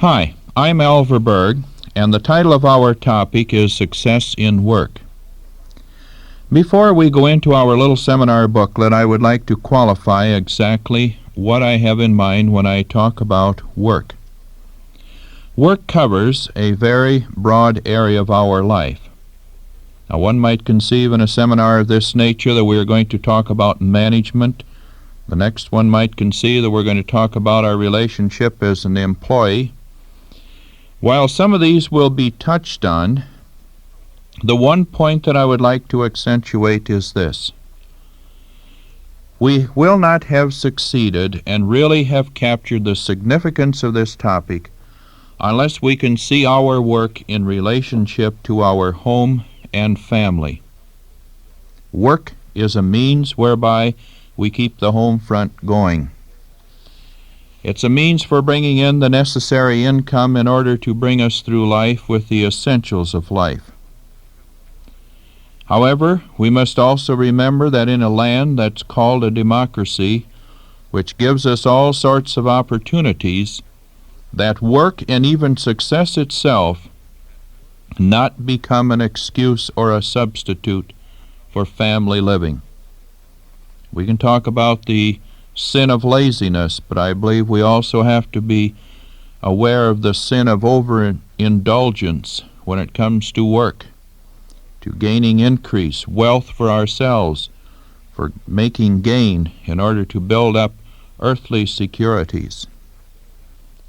Hi, I'm VerBurg, and the title of our topic is Success in Work. Before we go into our little seminar booklet, I would like to qualify exactly what I have in mind when I talk about work. Work covers a very broad area of our life. Now, one might conceive in a seminar of this nature that we are going to talk about management. The next one might conceive that we're going to talk about our relationship as an employee. While some of these will be touched on, the one point that I would like to accentuate is this. We will not have succeeded and really have captured the significance of this topic unless we can see our work in relationship to our home and family. Work is a means whereby we keep the home front going. It's a means for bringing in the necessary income in order to bring us through life with the essentials of life. However, we must also remember that in a land that's called a democracy, which gives us all sorts of opportunities, that work and even success itself not become an excuse or a substitute for family living. We can talk about the sin of laziness, but I believe we also have to be aware of the sin of overindulgence when it comes to work, to gaining increase, wealth for ourselves, for making gain in order to build up earthly securities.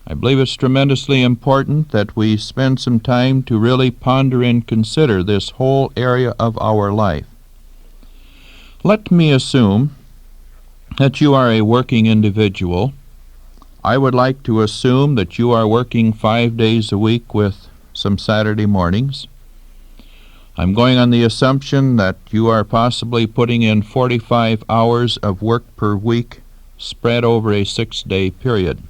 I believe it's tremendously important that we spend some time to really ponder and consider this whole area of our life. Let me assume that you are a working individual. I would like to assume that you are working 5 days a week with some Saturday mornings. I'm going on the assumption that you are possibly putting in 45 hours of work per week spread over a 6-day period.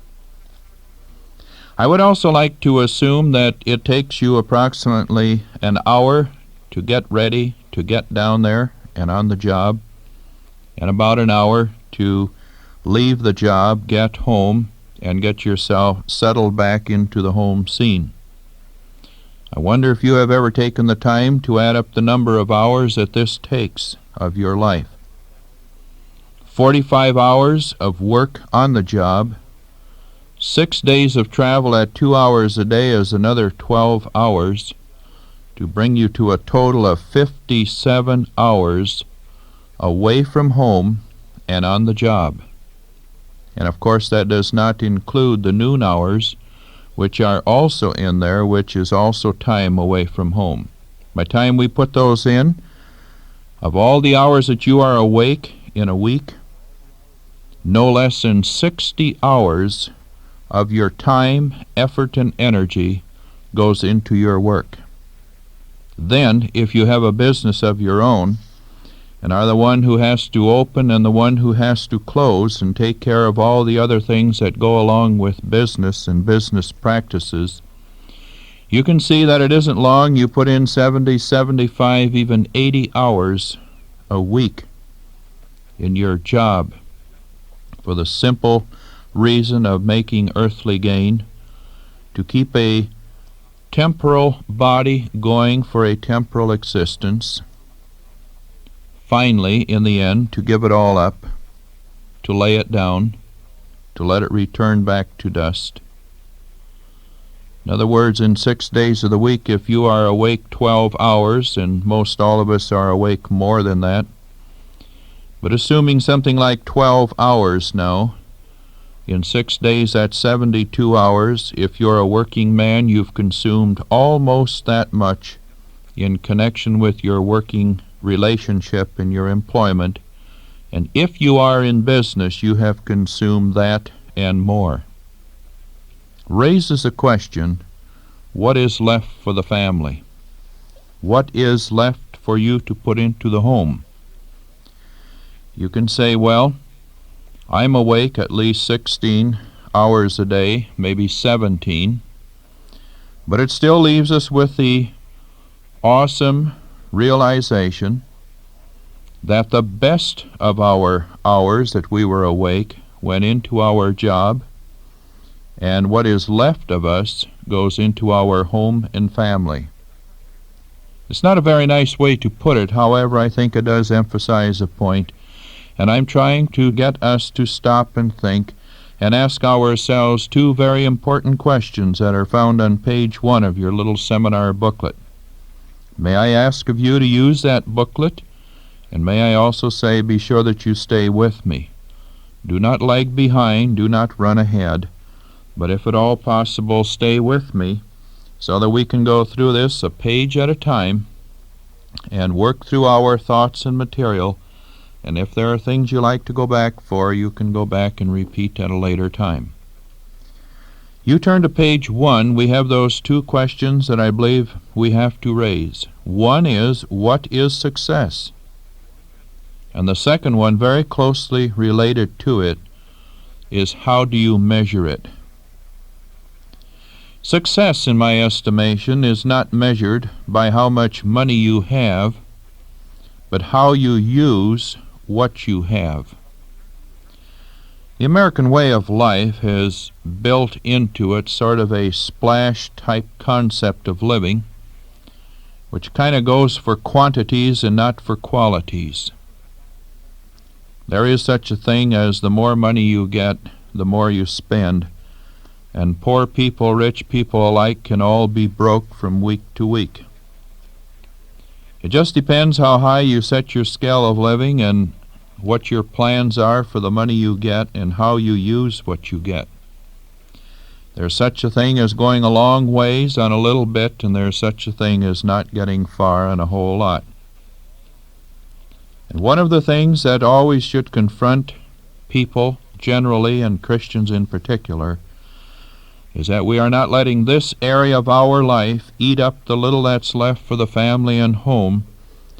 I would also like to assume that it takes you approximately an hour to get ready, to get down there and on the job, and about an hour to leave the job, get home, and get yourself settled back into the home scene. I wonder if you have ever taken the time to add up the number of hours that this takes of your life. 45 hours of work on the job, 6 days of travel at 2 hours a day is another 12 hours to bring you to a total of 57 hours away from home and on the job. And of course that does not include the noon hours, which are also in there, which is also time away from home. By the time we put those in, of all the hours that you are awake in a week, no less than 60 hours of your time, effort, and energy goes into your work. Then, if you have a business of your own, and are the one who has to open and the one who has to close and take care of all the other things that go along with business and business practices, you can see that it isn't long you put in 70, 75, even 80 hours a week in your job for the simple reason of making earthly gain, to keep a temporal body going for a temporal existence, finally, in the end, to give it all up, to lay it down, to let it return back to dust. In other words, in 6 days of the week, if you are awake 12 hours, and most all of us are awake more than that, but assuming something like 12 hours now, in 6 days that's 72 hours. If you're a working man, you've consumed almost that much in connection with your working relationship and your employment, and if you are in business, you have consumed that and more. Raises a question, what is left for the family? What is left for you to put into the home? You can say, well, I'm awake at least 16 hours a day, maybe 17, but it still leaves us with the awesome realization that the best of our hours that we were awake went into our job, and what is left of us goes into our home and family. It's not a very nice way to put it, however, I think it does emphasize a point, and I'm trying to get us to stop and think and ask ourselves two very important questions that are found on page 1 of your little seminar booklet. May I ask of you to use that booklet, and may I also say, be sure that you stay with me. Do not lag behind, do not run ahead, but if at all possible, stay with me so that we can go through this a page at a time and work through our thoughts and material. And if there are things you like to go back for, you can go back and repeat at a later time. You turn to page 1. We have those two questions that I believe we have to raise. One is, what is success? And the second one, very closely related to it, is, how do you measure it? Success, in my estimation, is not measured by how much money you have, but how you use what you have. The American way of life has built into it sort of a splash-type concept of living, which kind of goes for quantities and not for qualities. There is such a thing as the more money you get, the more you spend, and poor people, rich people alike, can all be broke from week to week. It just depends how high you set your scale of living and what your plans are for the money you get and how you use what you get. There's such a thing as going a long ways on a little bit, and there's such a thing as not getting far on a whole lot. And one of the things that always should confront people generally, and Christians in particular, is that we are not letting this area of our life eat up the little that's left for the family and home,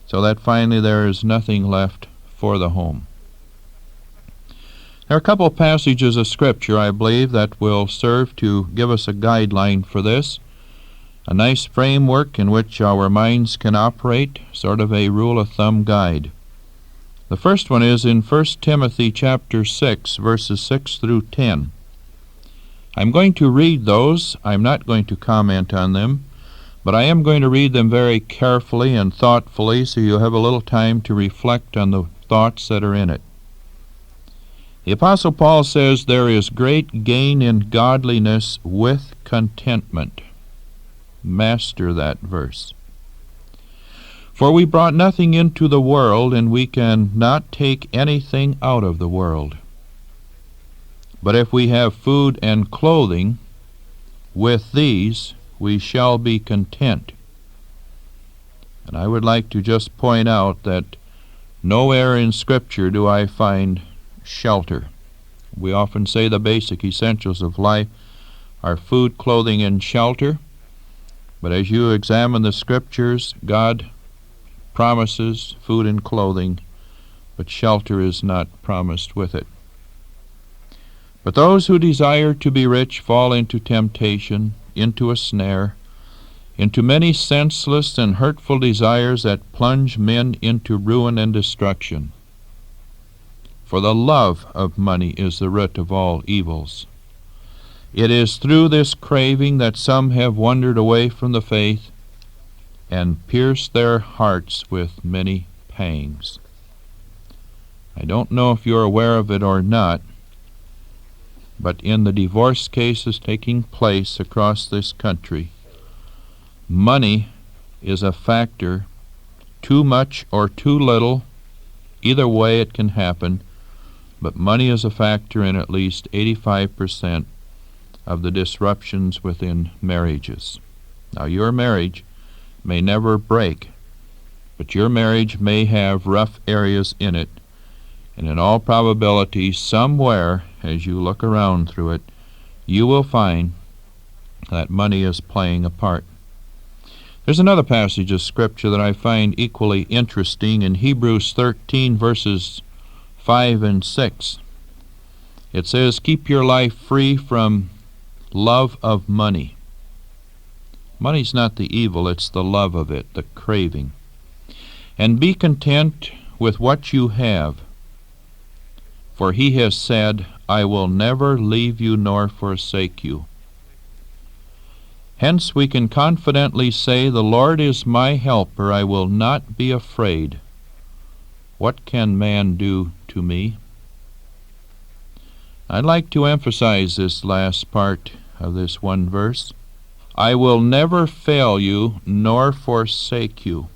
so that finally there is nothing left for the home. There are a couple of passages of Scripture, I believe, that will serve to give us a guideline for this, a nice framework in which our minds can operate, sort of a rule of thumb guide. The first one is in 1 Timothy chapter 6, verses 6 through 10. I'm going to read those. I'm not going to comment on them, but I am going to read them very carefully and thoughtfully so you'll have a little time to reflect on the thoughts that are in it. The Apostle Paul says, there is great gain in godliness with contentment. Master that verse. For we brought nothing into the world, and we can not take anything out of the world. But if we have food and clothing, with these we shall be content. And I would like to just point out that nowhere in Scripture do I find shelter. We often say the basic essentials of life are food, clothing, and shelter. But as you examine the Scriptures, God promises food and clothing, but shelter is not promised with it. But those who desire to be rich fall into temptation, into a snare, into many senseless and hurtful desires that plunge men into ruin and destruction. For the love of money is the root of all evils. It is through this craving that some have wandered away from the faith and pierced their hearts with many pangs. I don't know if you're aware of it or not, but in the divorce cases taking place across this country, money is a factor, too much or too little. Either way it can happen, but money is a factor in at least 85% of the disruptions within marriages. Now, your marriage may never break, but your marriage may have rough areas in it, and in all probability, somewhere, as you look around through it, you will find that money is playing a part. There's another passage of Scripture that I find equally interesting in Hebrews 13, verses 5 and 6. It says, keep your life free from love of money. Money's not the evil, it's the love of it, the craving. And be content with what you have. For he has said, I will never leave you nor forsake you. Hence we can confidently say, the Lord is my helper, I will not be afraid. What can man do to me? I'd like to emphasize this last part of this one verse. I will never fail you nor forsake you.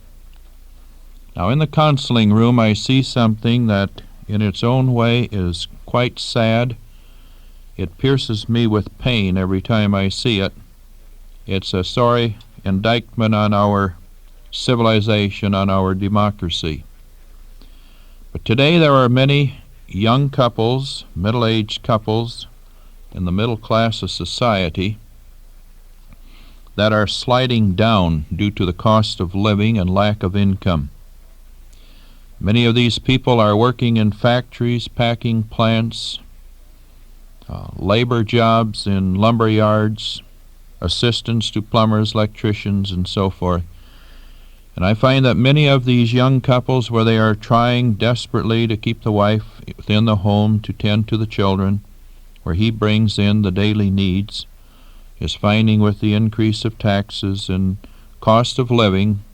Now in the counseling room I see something that in its own way is quite sad. It pierces me with pain every time I see it. It's a sorry indictment on our civilization, on our democracy. But today there are many young couples, middle-aged couples in the middle class of society that are sliding down due to the cost of living and lack of income. Many of these people are working in factories, packing plants, labor jobs in lumber yards, assistants to plumbers, electricians, and so forth. And I find that many of these young couples, where they are trying desperately to keep the wife within the home to tend to the children, where he brings in the daily needs, is finding with the increase of taxes and cost of living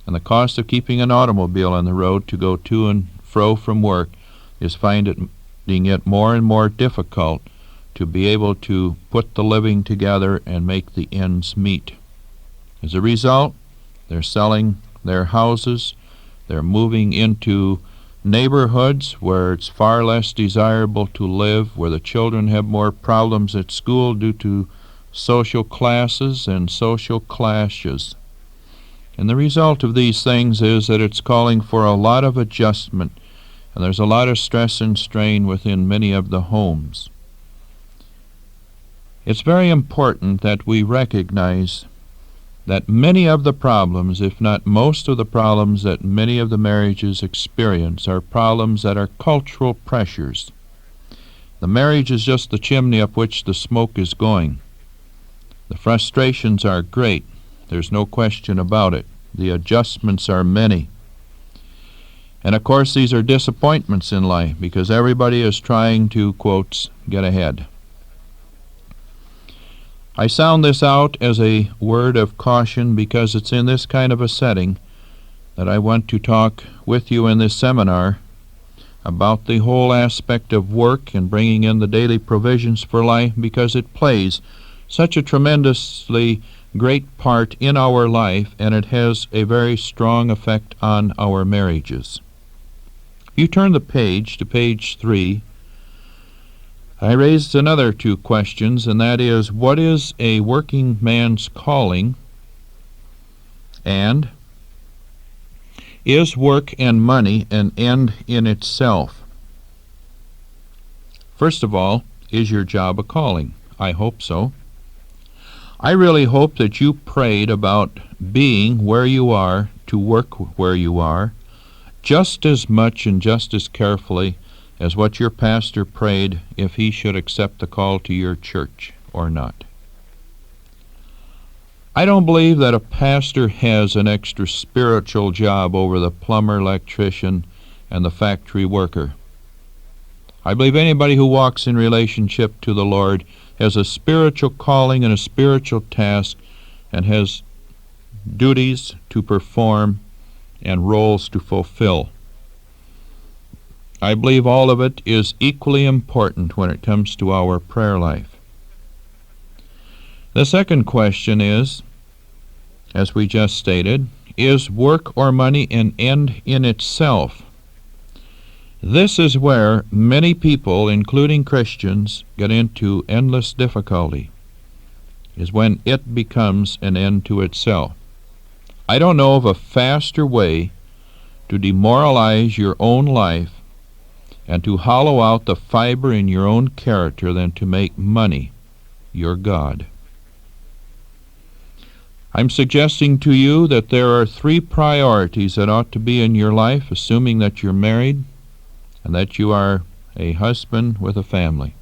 and the cost of keeping an automobile on the road to go to and fro from work, is finding it more and more difficult to be able to put the living together and make the ends meet. As a result, they're selling their houses, they're moving into neighborhoods where it's far less desirable to live, where the children have more problems at school due to social classes and social clashes. And the result of these things is that it's calling for a lot of adjustment, and there's a lot of stress and strain within many of the homes. It's very important that we recognize that many of the problems, if not most of the problems that many of the marriages experience, are problems that are cultural pressures. The marriage is just the chimney up which the smoke is going. The frustrations are great. There's no question about it. The adjustments are many. And of course these are disappointments in life because everybody is trying to, quotes, get ahead. I sound this out as a word of caution because it's in this kind of a setting that I want to talk with you in this seminar about the whole aspect of work and bringing in the daily provisions for life, because it plays such a tremendously great part in our life, and it has a very strong effect on our marriages. If you turn the page to page 3, I raised another 2 questions, and that is, what is a working man's calling? And is work and money an end in itself? First of all, is your job a calling? I hope so. I really hope that you prayed about being where you are, to work where you are, just as much and just as carefully as what your pastor prayed if he should accept the call to your church or not. I don't believe that a pastor has an extra spiritual job over the plumber, electrician, and the factory worker. I believe anybody who walks in relationship to the Lord has a spiritual calling and a spiritual task and has duties to perform and roles to fulfill. I believe all of it is equally important when it comes to our prayer life. The second question is, as we just stated, is work or money an end in itself? This is where many people, including Christians, get into endless difficulty, is when it becomes an end to itself. I don't know of a faster way to demoralize your own life and to hollow out the fiber in your own character than to make money your God. I'm suggesting to you that there are 3 priorities that ought to be in your life, assuming that you're married and that you are a husband with a family.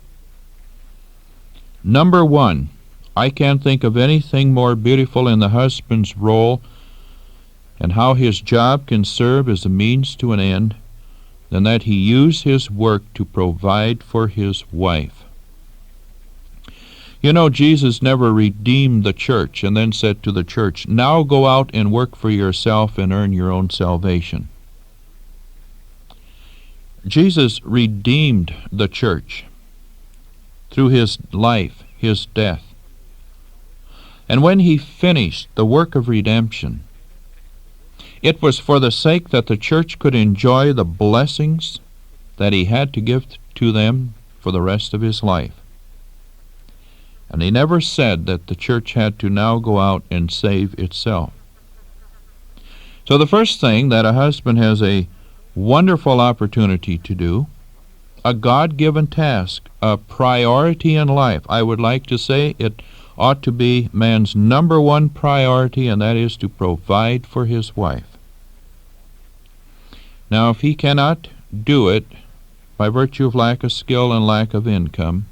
Number 1, I can't think of anything more beautiful in the husband's role and how his job can serve as a means to an end than that he use his work to provide for his wife. You know, Jesus never redeemed the church and then said to the church, "Now go out and work for yourself and earn your own salvation." Jesus redeemed the church through his life, his death. And when he finished the work of redemption, it was for the sake that the church could enjoy the blessings that he had to give to them for the rest of his life. And he never said that the church had to now go out and save itself. So the first thing that a husband has a wonderful opportunity to do, a God-given task, a priority in life. I would like to say it ought to be man's number one priority, and that is to provide for his wife. Now, if he cannot do it by virtue of lack of skill and lack of income,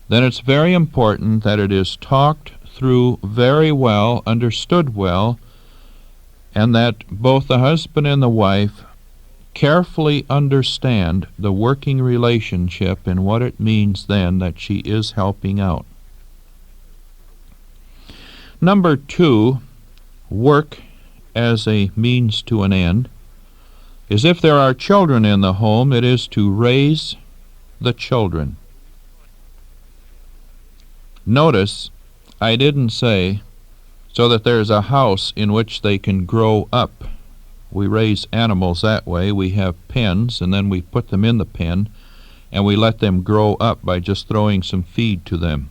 then it's very important that it is talked through very well, understood well, and that both the husband and the wife carefully understand the working relationship and what it means then that she is helping out. Number 2, work as a means to an end, is if there are children in the home, it is to raise the children. Notice, I didn't say so that there's a house in which they can grow up. We raise animals that way. We have pens, and then we put them in the pen, and we let them grow up by just throwing some feed to them.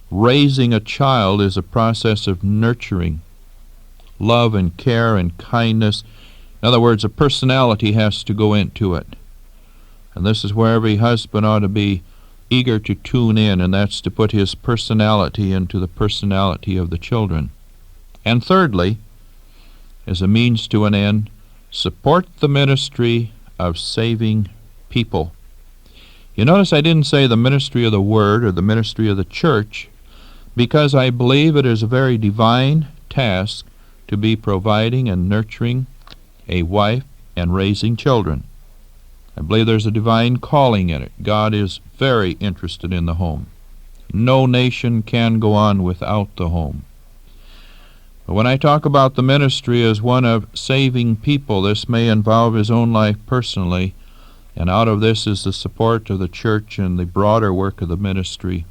Raising a child is a process of nurturing, love and care and kindness. In other words, a personality has to go into it. And this is where every husband ought to be eager to tune in, and that's to put his personality into the personality of the children. And thirdly, as a means to an end, support the ministry of saving people. You notice I didn't say the ministry of the Word or the ministry of the church, because I believe it is a very divine task to be providing and nurturing a wife and raising children. I believe there's a divine calling in it. God is very interested in the home. No nation can go on without the home. But when I talk about the ministry as one of saving people, this may involve his own life personally, and out of this is the support of the church and the broader work of the ministry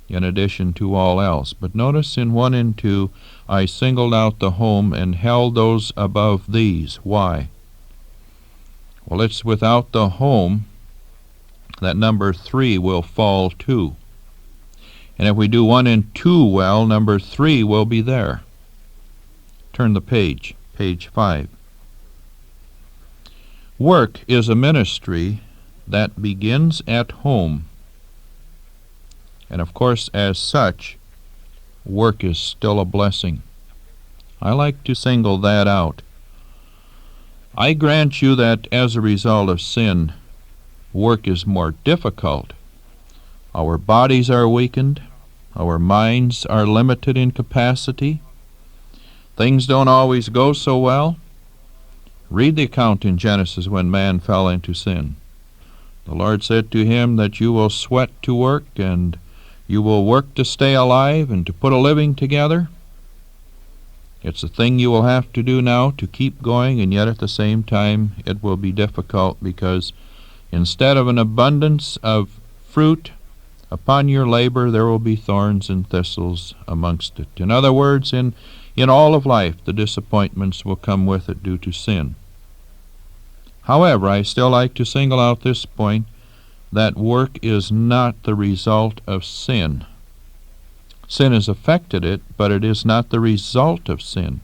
in addition to all else. But notice in 1 and 2, I singled out the home and held those above these. Why? Well, it's without the home that number 3 will fall too. And if we do 1 and 2 well, number 3 will be there. Turn the page, page 5. Work is a ministry that begins at home. And of course, as such, work is still a blessing. I like to single that out. I grant you that as a result of sin, work is more difficult. Our bodies are weakened. Our minds are limited in capacity. Things don't always go so well. Read the account in Genesis when man fell into sin. The Lord said to him that you will sweat to work, and you will work to stay alive and to put a living together. It's a thing you will have to do now to keep going, and yet at the same time it will be difficult, because instead of an abundance of fruit upon your labor, there will be thorns and thistles amongst it. In other words, in all of life, the disappointments will come with it due to sin. However, I still like to single out this point, that work is not the result of sin. Sin has affected it, but it is not the result of sin.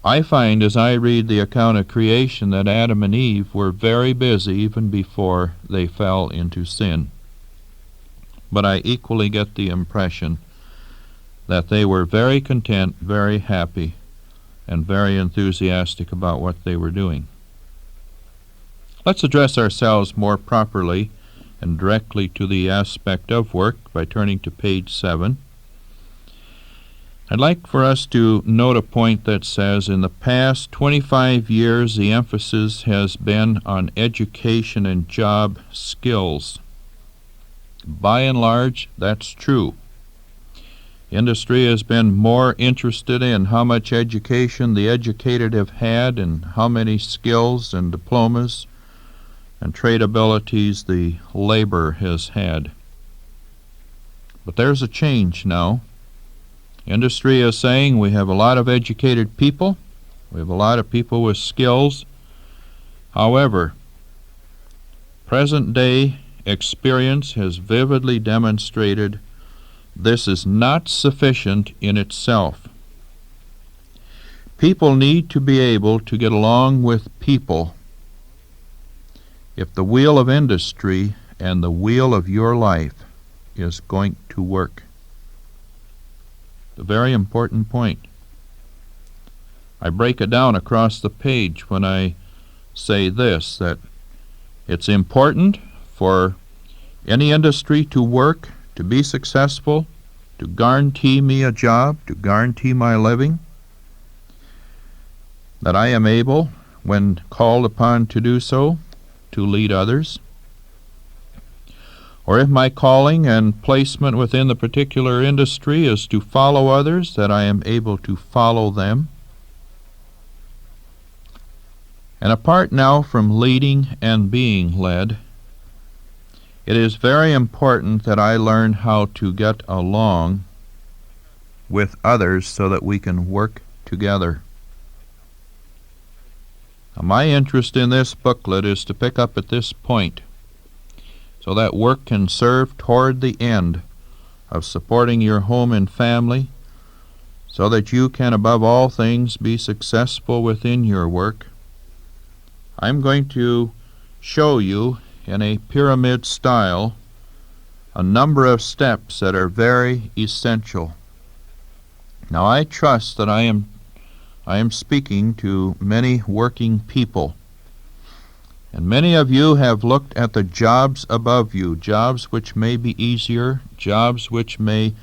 I find as I read the account of creation that Adam and Eve were very busy even before they fell into sin. But I equally get the impression that they were very content, very happy, and very enthusiastic about what they were doing. Let's address ourselves more properly and directly to the aspect of work by turning to page 7. I'd like for us to note a point that says, in the past 25 years, the emphasis has been on education and job skills. By and large, that's true. Industry has been more interested in how much education the educated have had and how many skills and diplomas and trade abilities the labor has had. But there's a change now. Industry is saying we have a lot of educated people, we have a lot of people with skills. However, present-day experience has vividly demonstrated this is not sufficient in itself. People need to be able to get along with people if the wheel of industry and the wheel of your life is going to work. A very important point. I break it down across the page when I say this, that it's important for any industry to work, to be successful, to guarantee me a job, to guarantee my living, that I am able, when called upon to do so, to lead others. Or if my calling and placement within the particular industry is to follow others, that I am able to follow them. And apart now from leading and being led, it is very important that I learn how to get along with others so that we can work together. Now, my interest in this booklet is to pick up at this point, so that work can serve toward the end of supporting your home and family, so that you can above all things be successful within your work. I'm going to show you in a pyramid style a number of steps that are very essential. Now, I trust that I am speaking to many working people. And many of you have looked at the jobs above you, jobs which may be easier, jobs which may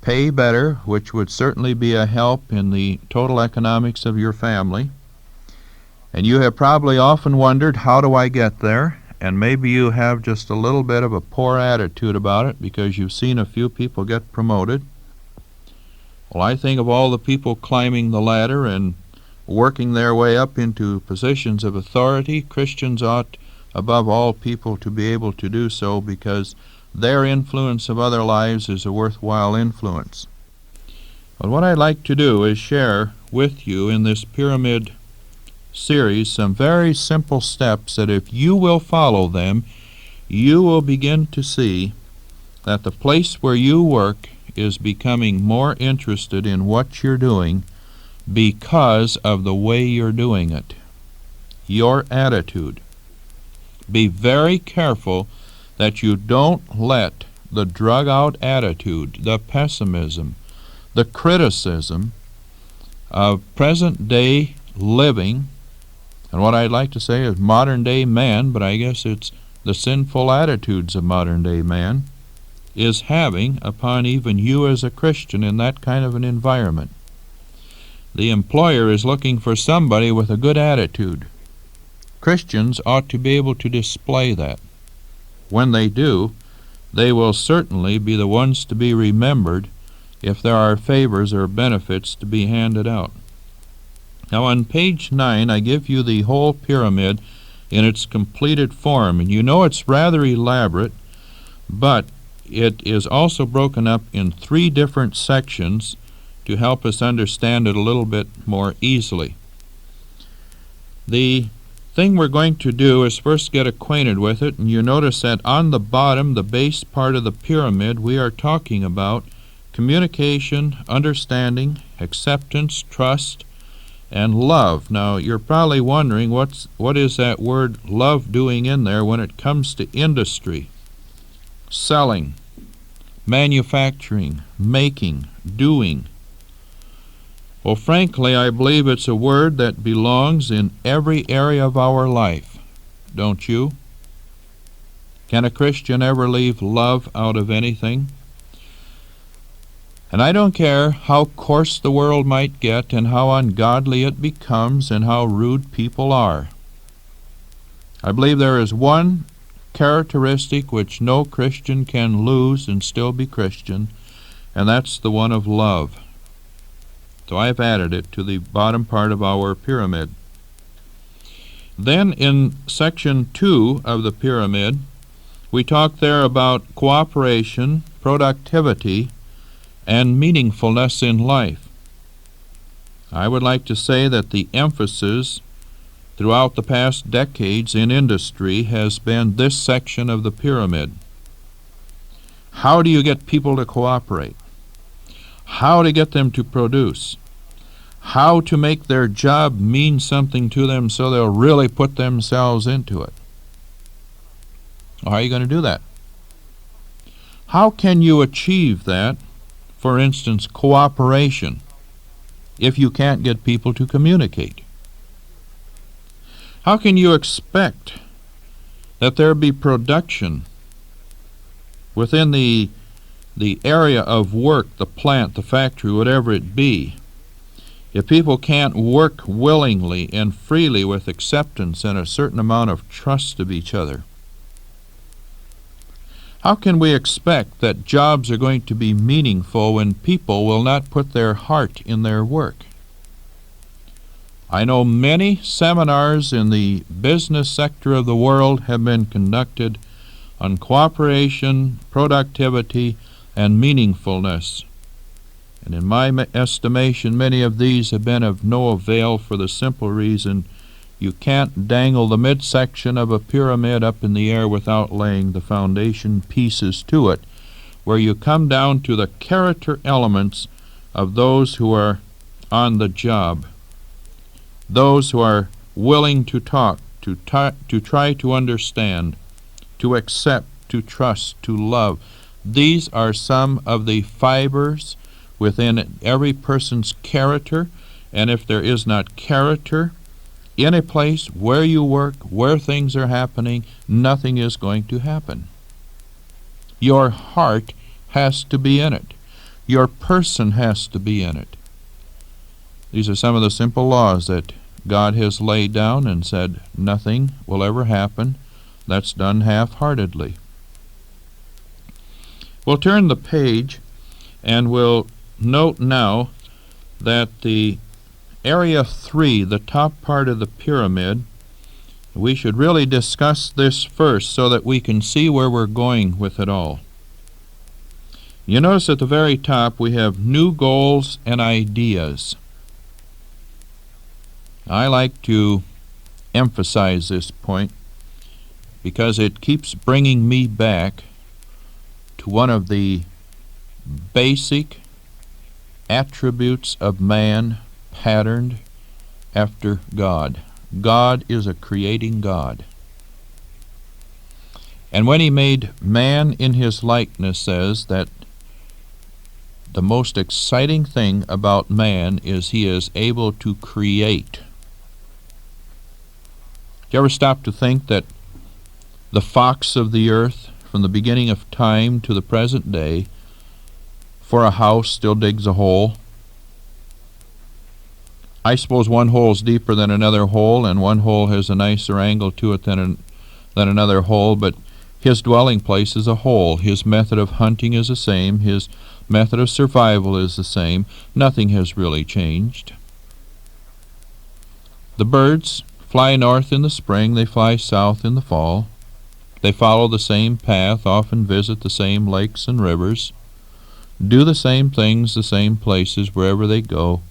pay better, which would certainly be a help in the total economics of your family. And you have probably often wondered, how do I get there? And maybe you have just a little bit of a poor attitude about it because you've seen a few people get promoted. Well, I think of all the people climbing the ladder and working their way up into positions of authority, Christians ought, above all people, to be able to do so because their influence of other lives is a worthwhile influence. But what I'd like to do is share with you in this pyramid series some very simple steps that if you will follow them, you will begin to see that the place where you work is becoming more interested in what you're doing because of the way you're doing it, your attitude. Be very careful that you don't let the drug-out attitude, the pessimism, the criticism of present-day living, and what I'd like to say is modern-day man, but I guess it's the sinful attitudes of modern-day man, is having upon even you as a Christian in that kind of an environment. The employer is looking for somebody with a good attitude. Christians ought to be able to display that. When they do, they will certainly be the ones to be remembered if there are favors or benefits to be handed out. Now on page 9, I give you the whole pyramid in its completed form, and you know it's rather elaborate, but it is also broken up in 3 different sections to help us understand it a little bit more easily. The thing we're going to do is first get acquainted with it, and you notice that on the bottom, the base part of the pyramid, we are talking about communication, understanding, acceptance, trust, and love. Now, you're probably wondering what is that word love doing in there when it comes to industry, selling, manufacturing, making, doing. Well, frankly, I believe it's a word that belongs in every area of our life, don't you? Can a Christian ever leave love out of anything? And I don't care how coarse the world might get and how ungodly it becomes and how rude people are. I believe there is one characteristic which no Christian can lose and still be Christian, and that's the one of love. So I've added it to the bottom part of our pyramid. Then in section 2 of the pyramid, we talk there about cooperation, productivity, and meaningfulness in life. I would like to say that the emphasis throughout the past decades in industry has been this section of the pyramid. How do you get people to cooperate? How to get them to produce? How to make their job mean something to them so they'll really put themselves into it? How are you going to do that? How can you achieve that? For instance, cooperation, if you can't get people to communicate. How can you expect that there be production within the area of work, the plant, the factory, whatever it be, if people can't work willingly and freely with acceptance and a certain amount of trust of each other? How can we expect that jobs are going to be meaningful when people will not put their heart in their work? I know many seminars in the business sector of the world have been conducted on cooperation, productivity, and meaningfulness. And in my estimation, many of these have been of no avail for the simple reason you can't dangle the midsection of a pyramid up in the air without laying the foundation pieces to it, where you come down to the character elements of those who are on the job, those who are willing to talk, to try to understand, to accept, to trust, to love. These are some of the fibers within every person's character, and if there is not character in a place where you work, where things are happening, nothing is going to happen. Your heart has to be in it. Your person has to be in it. These are some of the simple laws that God has laid down and said nothing will ever happen that's done half-heartedly. We'll turn the page and we'll note now that the Area 3, the top part of the pyramid, we should really discuss this first so that we can see where we're going with it all. You notice at the very top we have new goals and ideas. I like to emphasize this point because it keeps bringing me back to one of the basic attributes of man patterned after God. God is a creating God. And when he made man in his likeness, says that the most exciting thing about man is he is able to create. Do you ever stop to think that the fox of the earth, from the beginning of time to the present day, for a house still digs a hole? I suppose one hole is deeper than another hole, and one hole has a nicer angle to it than another hole, but his dwelling place is a hole. His method of hunting is the same. His method of survival is the same. Nothing has really changed. The birds fly north in the spring. They fly south in the fall. They follow the same path, often visit the same lakes and rivers, do the same things, the same places, wherever they go.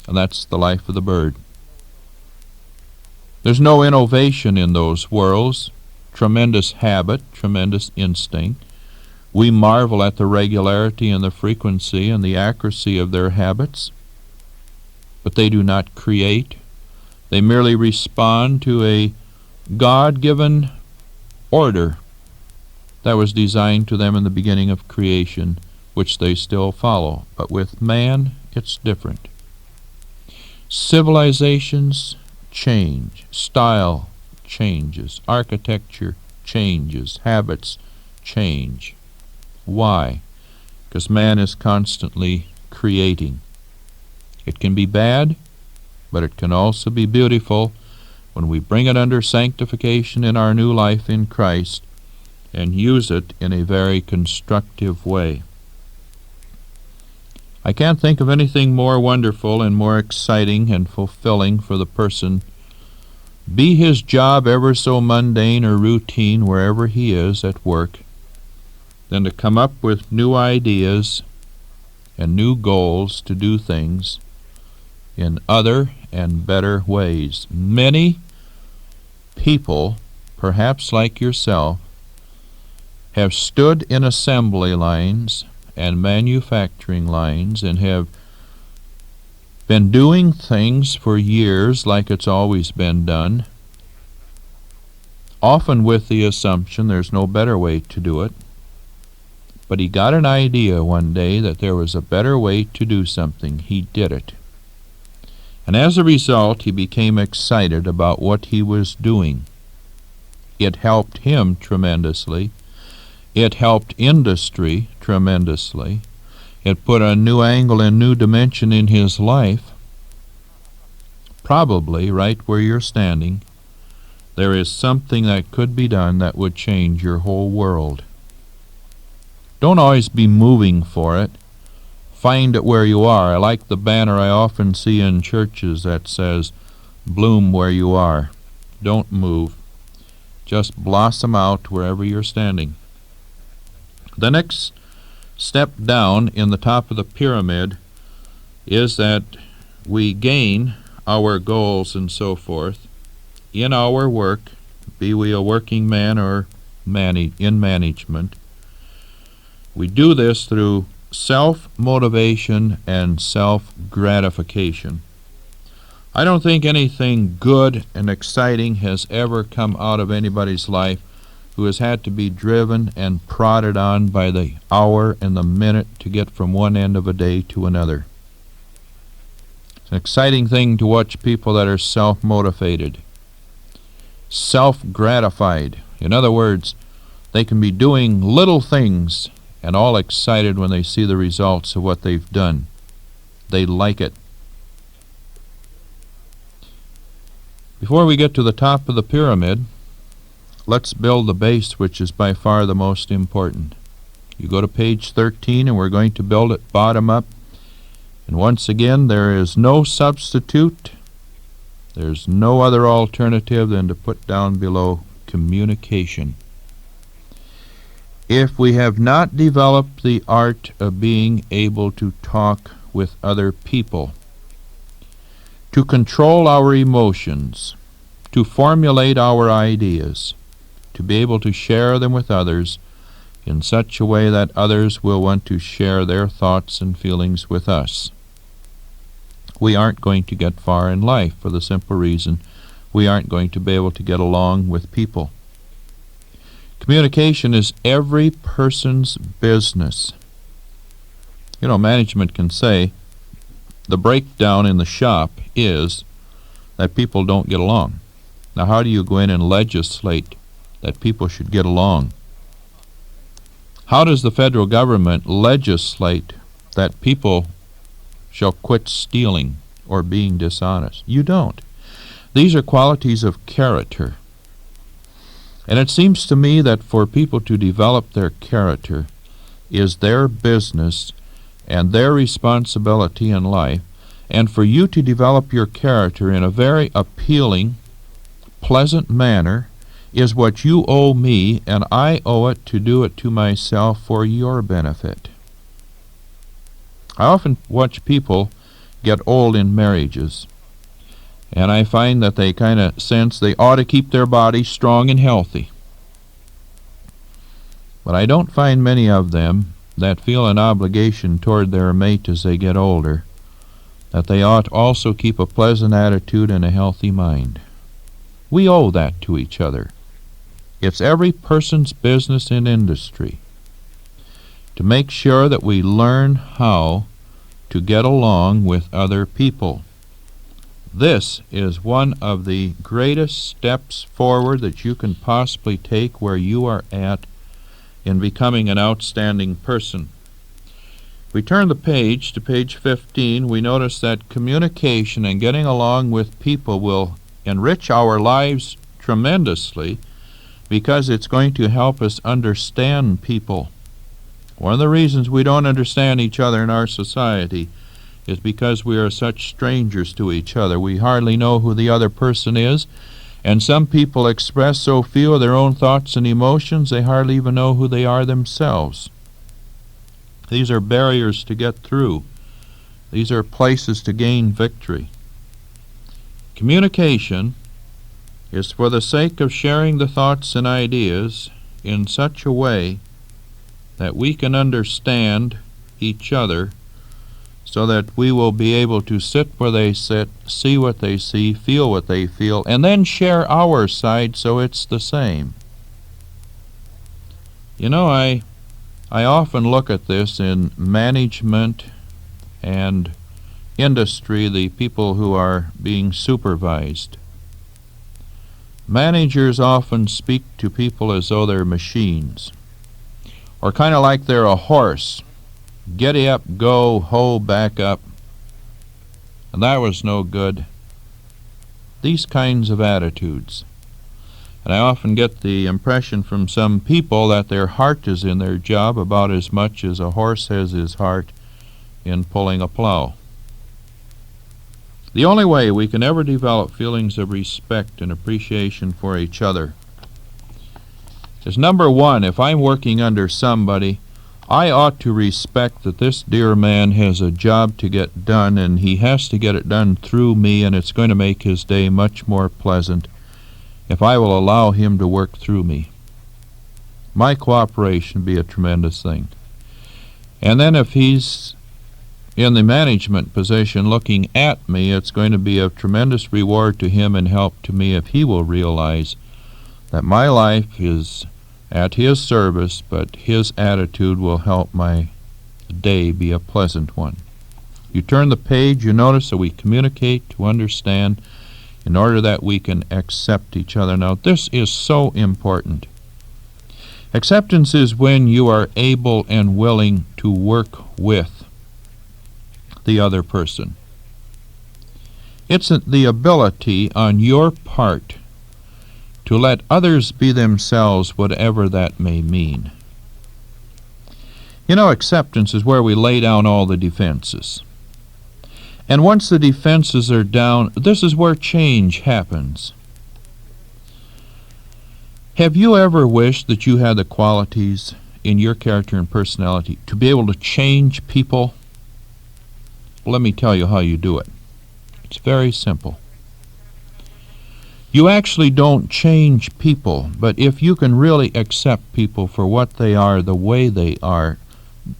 And that's the life of the bird. There's no innovation in those worlds. Tremendous habit, tremendous instinct. We marvel at the regularity and the frequency and the accuracy of their habits, but they do not create. They merely respond to a God-given order that was designed to them in the beginning of creation, which they still follow. But with man, it's different. Civilizations change, style changes, architecture changes, habits change. Why? because man is constantly creating. It can be bad, but it can also be beautiful when we bring it under sanctification in our new life in Christ and use it in a very constructive way. I can't think of anything more wonderful and more exciting and fulfilling for the person, be his job ever so mundane or routine wherever he is at work, than to come up with new ideas and new goals to do things in other and better ways. Many people, perhaps like yourself, have stood in assembly lines and manufacturing lines and have been doing things for years like it's always been done, often with the assumption there's no better way to do it. But he got an idea one day that there was a better way to do something. He did it. And as a result, he became excited about what he was doing. It helped him tremendously. It helped industry tremendously. It put a new angle and new dimension in his life. Probably right where you're standing, there is something that could be done that would change your whole world. Don't always be moving for it. Find it where you are. I like the banner I often see in churches that says, "Bloom where you are." Don't move. Just blossom out wherever you're standing. The next step down in the top of the pyramid is that we gain our goals and so forth in our work, be we a working man or in management. We do this through self-motivation and self-gratification. I don't think anything good and exciting has ever come out of anybody's life who has had to be driven and prodded on by the hour and the minute to get from one end of a day to another. It's an exciting thing to watch people that are self-motivated, self-gratified. In other words, they can be doing little things and all excited when they see the results of what they've done. They like it. Before we get to the top of the pyramid, let's build the base, which is by far the most important. You go to page 13, and we're going to build it bottom up. And once again, there is no substitute. There's no other alternative than to put down below communication. If we have not developed the art of being able to talk with other people, to control our emotions, to formulate our ideas, to be able to share them with others in such a way that others will want to share their thoughts and feelings with us, we aren't going to get far in life for the simple reason we aren't going to be able to get along with people. Communication is every person's business. You know, management can say the breakdown in the shop is that people don't get along. Now, how do you go in and legislate that people should get along? How does the federal government legislate that people shall quit stealing or being dishonest? You don't. These are qualities of character. And it seems to me that for people to develop their character is their business and their responsibility in life, and for you to develop your character in a very appealing, pleasant manner is what you owe me, and I owe it to do it to myself for your benefit. I often watch people get old in marriages, and I find that they kind of sense they ought to keep their bodies strong and healthy. But I don't find many of them that feel an obligation toward their mate as they get older, that they ought also keep a pleasant attitude and a healthy mind. We owe that to each other. It's every person's business in industry to make sure that we learn how to get along with other people. This is one of the greatest steps forward that you can possibly take where you are at in becoming an outstanding person. We turn the page to page 15. We notice that communication and getting along with people will enrich our lives tremendously because it's going to help us understand people. One of the reasons we don't understand each other in our society is because we are such strangers to each other. We hardly know who the other person is, and some people express so few of their own thoughts and emotions they hardly even know who they are themselves. These are barriers to get through. These are places to gain victory. Communication is for the sake of sharing the thoughts and ideas in such a way that we can understand each other so that we will be able to sit where they sit, see what they see, feel what they feel, and then share our side so it's the same. You know, I often look at this in management and industry, the people who are being supervised. Managers often speak to people as though they're machines, or kind of like they're a horse. Giddy up, go, ho, back up. And that was no good. These kinds of attitudes. And I often get the impression from some people that their heart is in their job about as much as a horse has his heart in pulling a plow. The only way we can ever develop feelings of respect and appreciation for each other is, number one, if I'm working under somebody, I ought to respect that this dear man has a job to get done, and he has to get it done through me, and it's going to make his day much more pleasant if I will allow him to work through me. My cooperation would be a tremendous thing. And then if he's in the management position looking at me, it's going to be a tremendous reward to him and help to me if he will realize that my life is at his service, but his attitude will help my day be a pleasant one. You turn the page, you notice that we communicate to understand in order that we can accept each other. Now, this is so important. Acceptance is when you are able and willing to work with the other person. It's the ability on your part to let others be themselves, whatever that may mean. You know, acceptance is where we lay down all the defenses. And once the defenses are down, this is where change happens. Have you ever wished that you had the qualities in your character and personality to be able to change people? Let me tell you how you do it. It's very simple. You actually don't change people, but if you can really accept people for what they are, the way they are,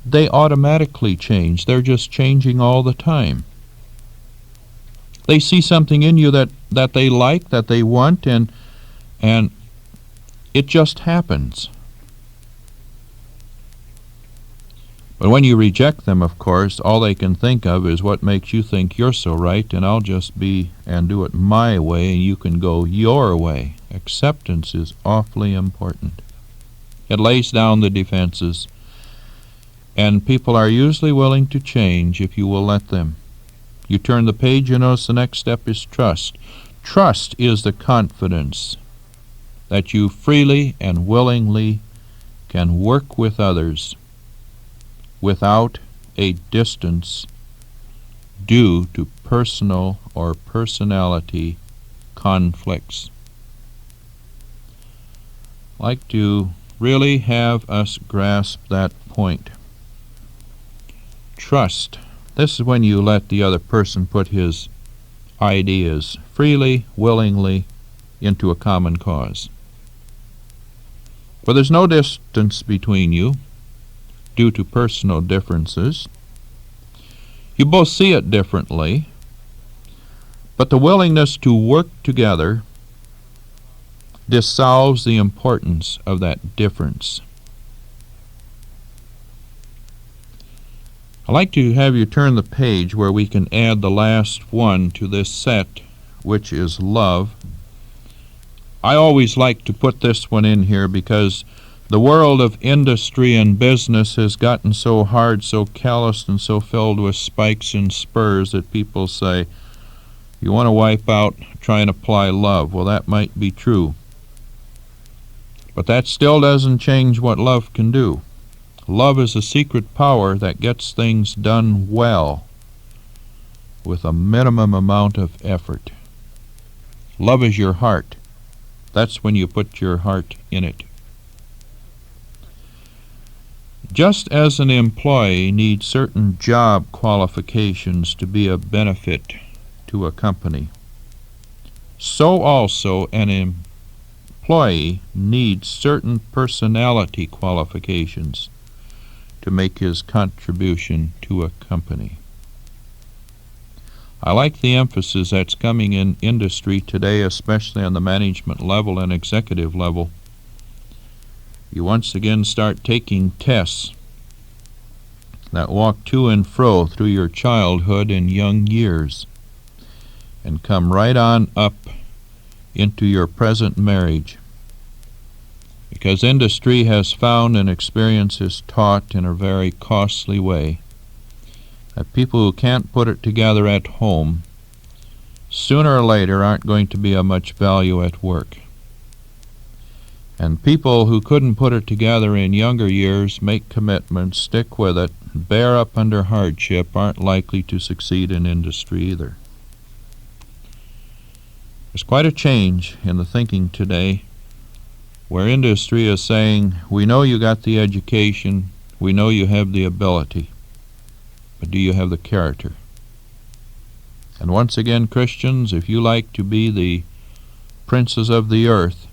they automatically change. They're just changing all the time. They see something in you that they like, that they want, and it just happens. But when you reject them, of course, all they can think of is what makes you think you're so right, and I'll just be and do it my way, and you can go your way. Acceptance is awfully important. It lays down the defenses, and people are usually willing to change if you will let them. You turn the page, you notice the next step is trust. Trust is the confidence that you freely and willingly can work with others without a distance due to personal or personality conflicts. I'd like to really have us grasp that point. Trust. This is when you let the other person put his ideas freely, willingly into a common cause. But there's no distance between you due to personal differences. You both see it differently, but the willingness to work together dissolves the importance of that difference. I'd like to have you turn the page where we can add the last one to this set, which is love. I always like to put this one in here because The world of industry and business has gotten so hard, so calloused, and so filled with spikes and spurs that people say, you want to wipe out, try and apply love. Well, that might be true. But that still doesn't change what love can do. Love is a secret power that gets things done well with a minimum amount of effort. Love is your heart. That's when you put your heart in it. Just as an employee needs certain job qualifications to be a benefit to a company, so also an employee needs certain personality qualifications to make his contribution to a company. I like the emphasis that's coming in industry today, especially on the management level and executive level. You once again start taking tests that walk to and fro through your childhood and young years and come right on up into your present marriage. Because industry has found and experience has taught in a very costly way that people who can't put it together at home sooner or later aren't going to be of much value at work. And people who couldn't put it together in younger years, make commitments, stick with it, bear up under hardship, aren't likely to succeed in industry either. There's quite a change in the thinking today, where industry is saying, we know you got the education, we know you have the ability, but do you have the character? And once again, Christians, if you like to be the princes of the earth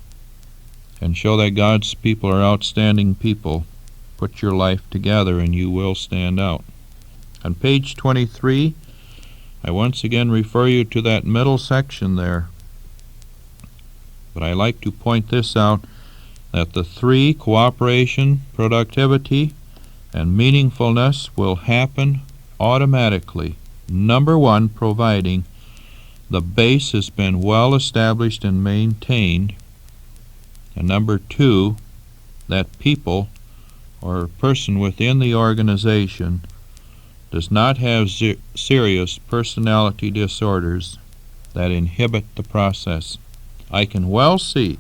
and show that God's people are outstanding people, put your life together and you will stand out. On page 23, I once again refer you to that middle section there. But I like to point this out, that the three, cooperation, productivity, and meaningfulness, will happen automatically. Number one, providing the base has been well established and maintained. And number two, that people or a person within the organization does not have serious personality disorders that inhibit the process. I can well see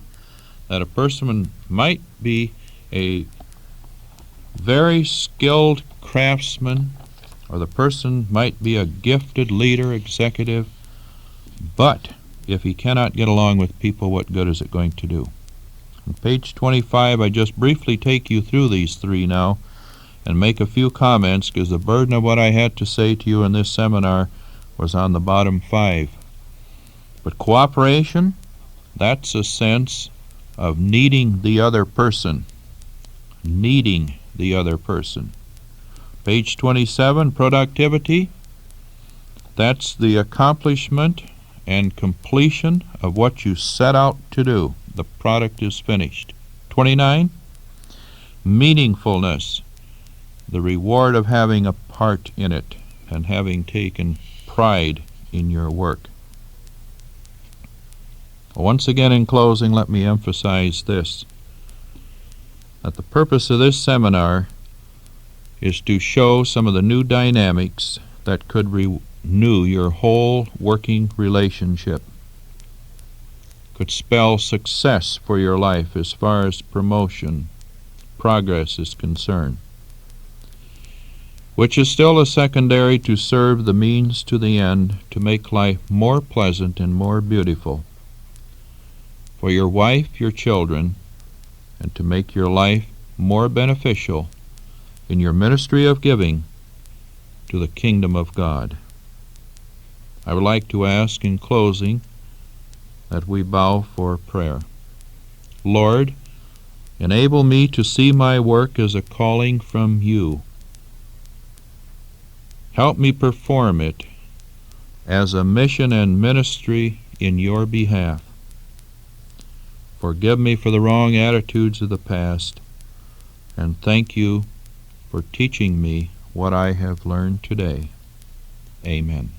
that a person might be a very skilled craftsman, or the person might be a gifted leader, executive, but if he cannot get along with people, what good is it going to do? On page 25, I just briefly take you through these three now and make a few comments, because the burden of what I had to say to you in this seminar was on the bottom five. But cooperation, that's a sense of needing the other person. Needing the other person. Page 27, productivity, that's the accomplishment and completion of what you set out to do. The product is finished. 29, meaningfulness, the reward of having a part in it and having taken pride in your work. Once again, in closing, let me emphasize this, that the purpose of this seminar is to show some of the new dynamics that could renew your whole working relationship, could spell success for your life as far as promotion, progress is concerned, which is still a secondary to serve the means to the end, to make life more pleasant and more beautiful for your wife, your children, and to make your life more beneficial in your ministry of giving to the kingdom of God. I would like to ask in closing that we bow for prayer. Lord, enable me to see my work as a calling from you. Help me perform it as a mission and ministry in your behalf. Forgive me for the wrong attitudes of the past, and thank you for teaching me what I have learned today. Amen.